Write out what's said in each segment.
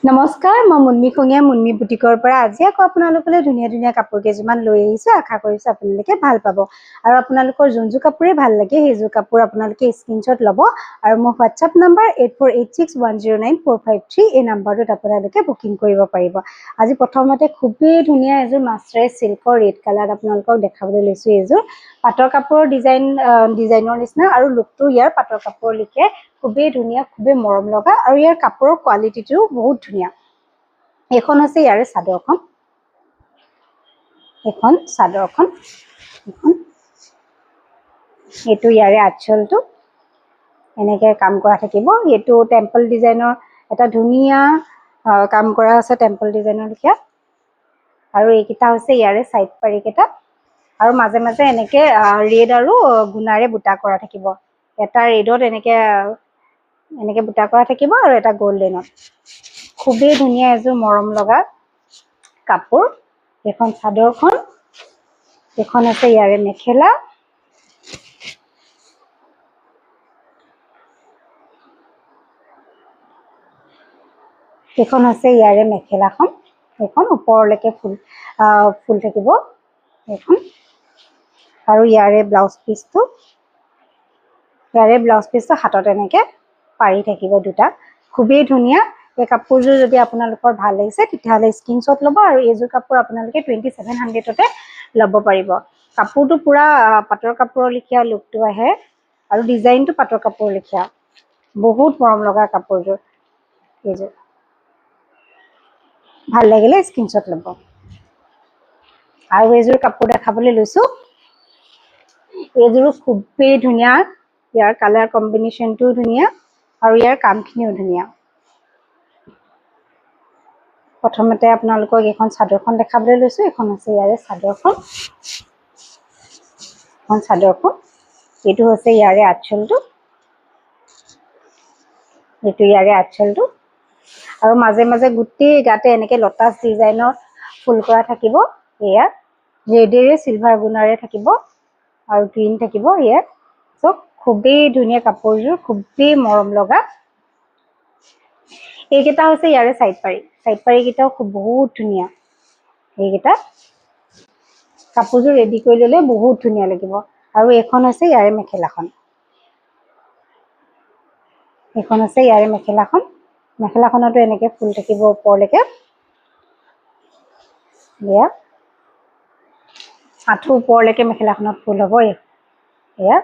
নমস্কাৰ, মই মুন্মি খঙীয়া মুন্মি বুটিকৰ পৰা আজি আকৌ আপোনালোকলৈ ধুনীয়া ধুনীয়া কাপোৰ কেইযোৰমান লৈ আহিছোঁ। আশা কৰিছোঁ আপোনালোকে ভাল পাব আৰু আপোনালোকৰ যোনযোৰ কাপোৰে ভাল লাগে সেইযোৰ কাপোৰ আপোনালোকে স্ক্ৰীনশ্বট ল'ব আৰু মোৰ হোৱাটছআপ নাম্বাৰ 8486109453 এই নাম্বাৰটোত আপোনালোকে বুকিং কৰিব পাৰিব। আজি প্ৰথমতে খুবেই ধুনীয়া এযোৰ মাছৰাইজ চিল্কৰ ৰেড কালাৰত আপোনালোকক দেখাবলৈ লৈছোঁ। এইযোৰ পাটৰ কাপোৰৰ ডিজাইনৰ নিচিনা আৰু লুকটো ইয়াৰ পাটৰ কাপোৰৰ লিখে খুবেই ধুনীয়া, খুবেই মৰম লগা আৰু ইয়াৰ কাপোৰৰ কোৱালিটিটো বহুত ধুনীয়া। এখন হৈছে ইয়াৰে চাদৰখন, এখন এইটো ইয়াৰে আঁচলটো এনেকে কাম কৰা থাকিব। এইটো টেম্পল ডিজাইনৰ এটা ধুনীয়া কাম কৰা আছে, টেম্পল ডিজাইনৰ লেখীয়া। আৰু এইকেইটা হৈছে ইয়াৰে চাইড পাৰি কেইটা আৰু মাজে মাজে এনেকে ৰেড আৰু গুণাৰে বুটা কৰা থাকিব। এটা ৰেডত এনেকে বুটা কৰা থাকিব আৰু এটা গল্ডেনত। খুবেই ধুনীয়া এযোৰ মৰম লগা কাপোৰ। এখন চাদৰখন, এখন আছে ইয়াৰে মেখেলা, এখন আছে ইয়াৰে মেখেলাখন, এখন ওপৰলৈকে ফুল থাকিব এখন। আৰু ইয়াৰে ব্লাউজ পিচটো হাতত এনেকে পাৰি থাকিব দুটা। খুবেই ধুনীয়া। এই কাপোৰযোৰ যদি আপোনালোকৰ ভাল লাগিছে তেতিয়াহ'লে স্ক্ৰীনশ্বট ল'ব আৰু এইযোৰ কাপোৰ আপোনালোকে 2700তে ল'ব পাৰিব। কাপোৰটো পুৰা পাটৰ কাপোৰৰ লেখীয়া লুকটো আহে আৰু ডিজাইনটো পাটৰ কাপোৰৰ লেখীয়া। বহুত মৰম লগা কাপোৰযোৰ। এইযোৰ ভাল লাগিলে স্ক্ৰীনশ্বট ল'ব। আৰু এইযোৰ কাপোৰ দেখাবলৈ লৈছোঁ। এইযোৰো খুবেই ধুনীয়া। ইয়াৰ কালাৰ কম্বিনেশ্যনটোও ধুনীয়া আৰু ইয়াৰ কামখিনিও ধুনীয়া। প্ৰথমতে আপোনালোকক এইখন চাদৰখন দেখাবলৈ লৈছোঁ। এখন আছে ইয়াৰে চাদৰখন, এইটো হৈছে ইয়াৰে আঁচলটো, আৰু মাজে মাজে গোটেই গাতে এনেকে লটাছ ডিজাইনৰ ফুল কৰা থাকিব। এয়া ৰেডেৰে চিলভাৰ গুণাৰে থাকিব আৰু গ্ৰীণ থাকিব ইয়াত। চব খুবেই ধুনীয়া কাপোৰযোৰ, খুবেই মৰম লগা। এইকেইটা হৈছে ইয়াৰে চাইড পাৰি কেইটাও বহুত ধুনীয়া। এইকেইটা কাপোৰযোৰ ৰেডি কৰি ল'লে বহুত ধুনীয়া লাগিব। আৰু এইখন হৈছে ইয়াৰে মেখেলাখন, মেখেলাখনতো এনেকে ফুল থাকিব ওপৰলৈকে। এয়া আঁঠু ওপৰলৈকে মেখেলাখনত ফুল হ'ব। এয়া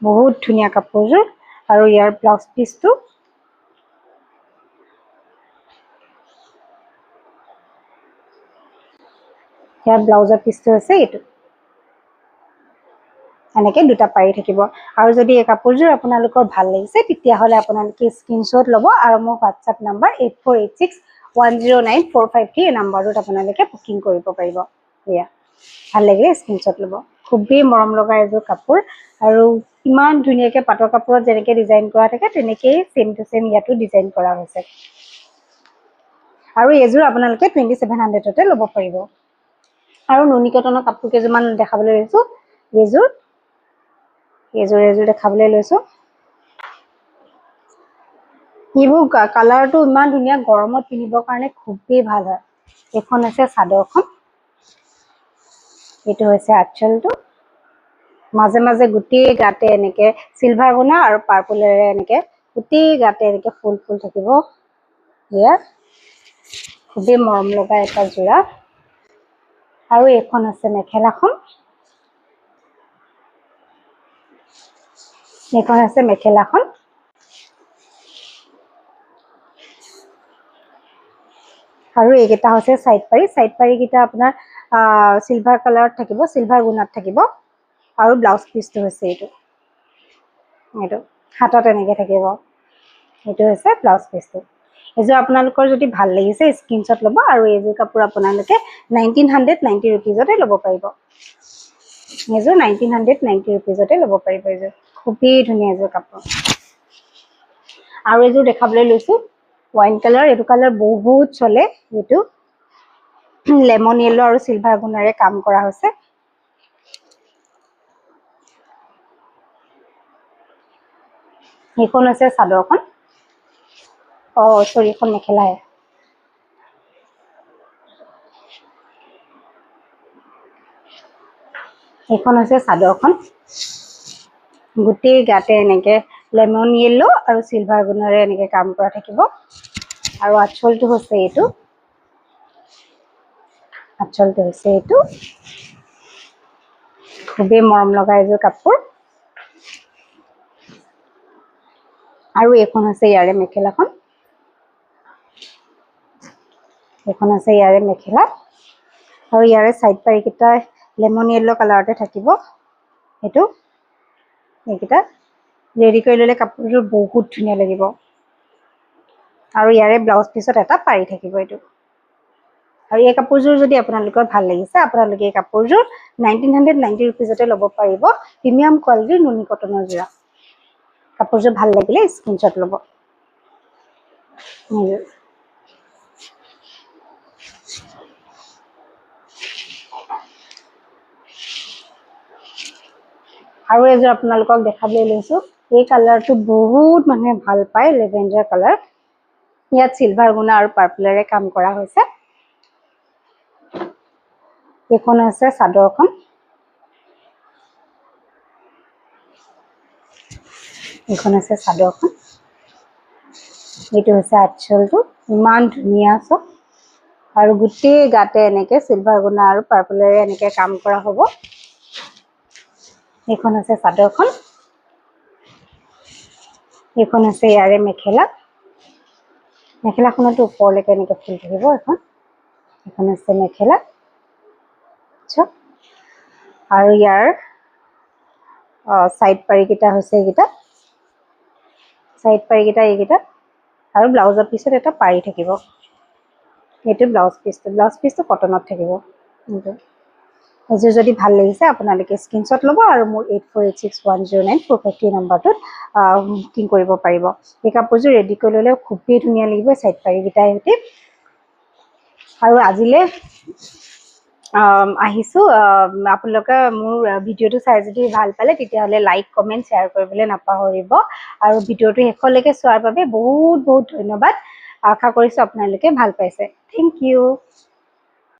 বহুত ধুনীয়া কাপোৰযোৰ। আৰু ইয়াৰ ব্লাউজ পিচটো ব্লাউজৰ পিচটো হৈছে এইটো, এনেকে দুটা পাৰি থাকিব। আৰু যদি এই কাপোৰযোৰ আপোনালোকৰ ভাল লাগিছে তেতিয়াহ'লে আপোনালোকে স্ক্ৰীনশ্বট ল'ব আৰু মোৰ হোৱাটছআপ নাম্বাৰ 8486109453 এই নাম্বাৰটোত আপোনালোকে বুকিং কৰিব পাৰিব। এয়া ভাল লাগিলে স্ক্ৰীনশ্বট ল'ব। খুবেই মৰম লগা এযোৰ কাপোৰ আৰু ইমান ধুনীয়াকৈ পাটৰ কাপোৰত যেনেকৈ ডিজাইন কৰা থাকে তেনেকেই ছেম টু ছেম ইয়াতো ডিজাইন কৰা হৈছে। আৰু এইযোৰ আপোনালোকে 2700তে ল'ব পাৰিব। আৰু নুনি কটনৰ কাপোৰ কেইযোৰমান দেখাবলৈ লৈছোঁ। এইযোৰ দেখাবলৈ লৈছোঁ। এইবোৰ কালাৰটো ইমান ধুনীয়া, গৰমত পিন্ধিবৰ কাৰণে খুবেই ভাল হয়। এইখন হৈছে চাদৰখন, এইটো হৈছে আঁচলটো। মাজে মাজে গোটেই গাতে এনেকে চিলভাৰ গুণা আৰু পাৰ্পলেৰে এনেকে গোটেই গাতে এনেকে ফুল থাকিব। এয়া খুবেই মৰম লগা এটা যোৰা। আৰু এইখন আছে মেখেলাখন, আৰু এইকেইটা হৈছে চাইড পাৰি কেইটা আপোনাৰ চিলভাৰ কালাৰত থাকিব, চিলভাৰ গুণাত থাকিব। আৰু ব্লাউজ পিচটো হৈছে এইটো হাতত এনেকে থাকিব। এইটো হৈছে ব্লাউজ পিচটো। এইযোৰ আপোনালোকৰ যদি ভাল লাগিছে স্ক্ৰীনশ্বট ল'ব আৰু এইযোৰ কাপোৰ আপোনালোকে 1990 ৰুপিজতে ল'ব পাৰিব। এইযোৰ 1990 ৰুপিজতে ল'ব পাৰিব। এইযোৰ খুবেই ধুনীয়া এযোৰ কাপোৰ। আৰু এইযোৰ দেখাবলৈ লৈছোঁ ৱাইন কালাৰ। এইটো কালাৰ বহুত চলে। এইটো লেমন য়েল্লো আৰু চিলভাৰ গুণাৰে কাম কৰা হৈছে। এইখন হৈছে চাদৰখন, এখন মেখেলাহে। এইখন হৈছে চাদৰখন গোটেই গাতে এনেকৈ লেমন য়েল্লো আৰু চিলভাৰ গুণেৰে এনেকৈ কাম কৰা থাকিব আৰু আঁচলটো হৈছে এইটো খুবেই মৰম লগা এযোৰ কাপোৰ আৰু এইখন হৈছে ইয়াৰে মেখেলাখন আৰু ইয়াৰে সাইড পাৰিকেইটা লেমন য়েল্লো কালাৰতে থাকিব এইকেইটা ৰেডি কৰি ল'লে কাপোৰযোৰ বহুত ধুনীয়া লাগিব আৰু ইয়াৰে ব্লাউজ পিছত এটা পাৰি থাকিব এইটো আৰু এই কাপোৰযোৰ যদি আপোনালোকৰ ভাল লাগিছে আপোনালোকে এই কাপোৰযোৰ 1990 रुपीजতে ল'ব পাৰিব প্ৰিমিয়াম কোৱালিটিৰ নুনি কটনৰ যোৰা কাপোৰযোৰ ভাল লাগিলে স্ক্ৰীনশ্বট ল'ব আৰু এযোৰ আপোনালোকক দেখাবলৈ লৈছো এই কালাৰটো বহুত মানুহে ভাল পায় লেভেণ্ডাৰ কালাৰ ইয়াত সিলভাৰ গুণা আৰু পাৰ্পলেৰে কাম কৰা হৈছে এইখন আছে চাদৰখন এইটো হৈছে আঁচলটো ইমান ধুনীয়া চব আৰু গোটেই গাতে এনেকৈ সিলভাৰ গুণা আৰু পাৰ্পলেৰে এনেকৈ কাম কৰা হ'ব এইখন আছে চাদৰখন এইখন আছে ইয়াৰে মেখেলাখনতো ওপৰলৈকে এনেকৈ ফুল থাকিব এইখন আছে মেখেলা আৰু ইয়াৰ সাইড পাৰিকেইটা হৈছে এইকেইটা আৰু ব্লাউজৰ পিছত এটা পাৰি থাকিব এইটো ব্লাউজ পিচটো কটনত থাকিব এযোৰ যদি ভাল লাগিছে আপোনালোকে স্ক্ৰীনশ্বট ল'ব আৰু মোৰ 8486109450 নম্বৰটোত বুকিং কৰিব পাৰিব এই কাপোৰযোৰ ৰেডি কৰি ল'লে খুবেই ধুনীয়া লাগিব সাইড পাৰিকেইটাৰ সৈতে আৰু আজিলৈ আহিছোঁ আপোনালোকে মোৰ ভিডিঅ'টো চাই যদি ভাল পালে তেতিয়াহ'লে লাইক কমেণ্ট শ্বেয়াৰ কৰিবলৈ নাপাহৰিব আৰু ভিডিঅ'টো শেষলৈকে চোৱাৰ বাবে বহুত বহুত ধন্যবাদ আশা কৰিছোঁ আপোনালোকে ভাল পাইছে থেংক ইউ